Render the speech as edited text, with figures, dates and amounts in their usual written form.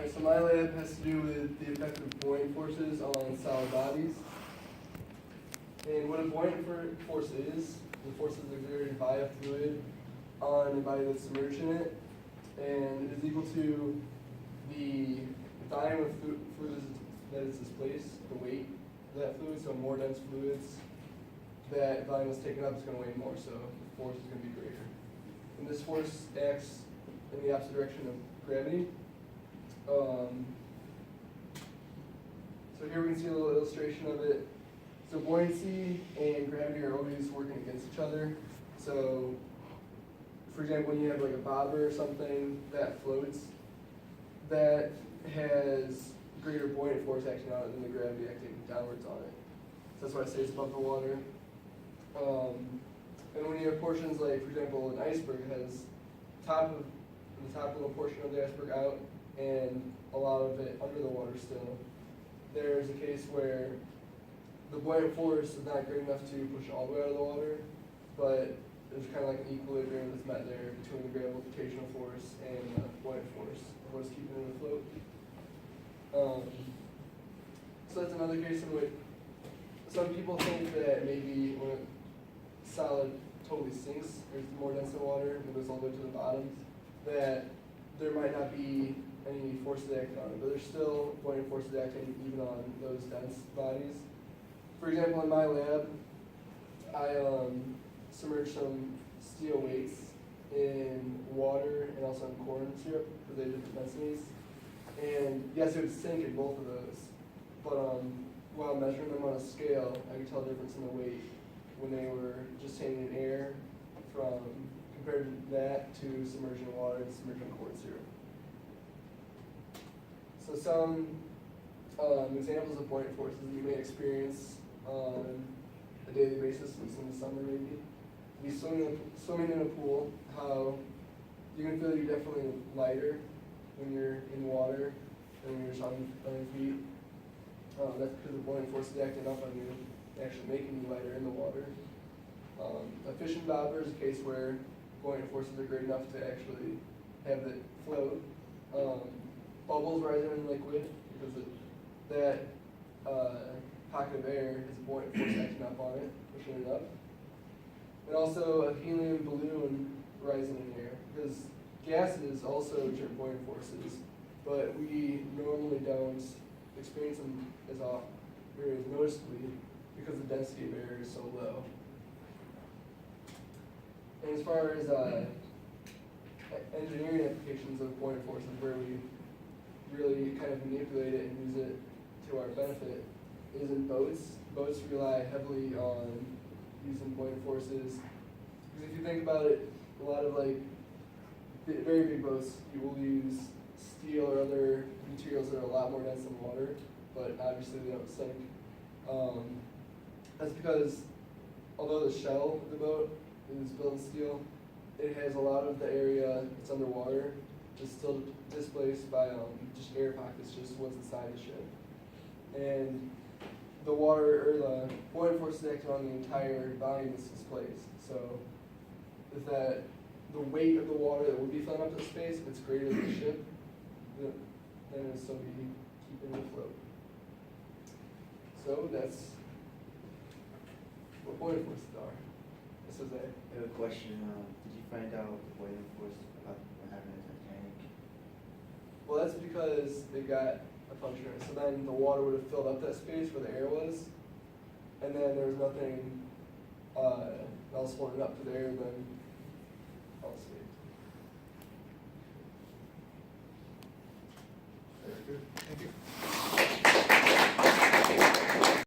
Alright, so my lab has to do with the effect of buoyant forces on solid bodies. And what a buoyant force is, the force is exerted by a fluid on a body that's submerged in it, and it is equal to the volume of fluid that is displaced, the weight of that fluid. So more dense fluids, that volume is taken up is going to weigh more, so the force is going to be greater. And this force acts in the opposite direction of gravity. So here we can see a little illustration of it. So buoyancy and gravity are always working against each other. So, for example, when you have like a bobber or something that floats, that has greater buoyant force acting on it than the gravity acting downwards on it. So that's why it stays above the water. And when you have portions like, for example, an iceberg has the top little portion of the iceberg out and a lot of it under the water still, there's a case where the buoyant force is not great enough to push all the way out of the water, but there's kind of like an equilibrium that's met there between the gravitational force and the buoyant force of what's keeping it afloat. So that's another case in which some people think that maybe when a solid totally sinks, there's more dense in water and goes all the way to the bottom, that there might not be any forces acting on it, but there's still buoyant forces acting even on those dense bodies. For example, in my lab, I submerged some steel weights in water and also in corn syrup because they have different densities. And yes, it would sink in both of those, but while measuring them on a scale, I could tell the difference in the weight when they were just hanging in air from compared to that to submersion in water and submersion in corn syrup. So some examples of buoyant forces you may experience on a daily basis, at least in the summer maybe. Be swimming in a pool, how you can feel you're definitely lighter when you're in water than when you're on your feet. That's because the buoyant force is acting up on you, actually making you lighter in the water. A fishing bobber is a case where buoyant forces are great enough to actually have it float. Bubbles rising in liquid because that pocket of air has a buoyant force acting up on it, pushing it up. And also a helium balloon rising in air because gases also exert buoyant forces, but we normally don't experience them as often, very noticeably, because the density of air is so low. And as far as engineering applications of buoyant forces, where we really kind of manipulate it and use it to our benefit, is in boats. Boats rely heavily on using buoyant forces. Because if you think about it, a lot of like very big boats, you will use steel or other materials that are a lot more dense than water, but obviously they don't sink. That's because although the shell of the boat is built in steel, it has a lot of the area that's underwater is still displaced by just air pockets, just what's inside the ship. And the water, or the buoyant force is acting on the entire volume that's displaced. So if that the weight of the water that would be filling up the space, if it's greater than the ship, then it would still be keeping it afloat. So that's what buoyant forces are. This is it. I have a question. Did you find out the buoyant force about what happened in Titanic? Well, that's because they got a puncture. So then the water would have filled up that space where the air was, and then there was nothing else holding up to the air, then all escaped. Very good. Thank you.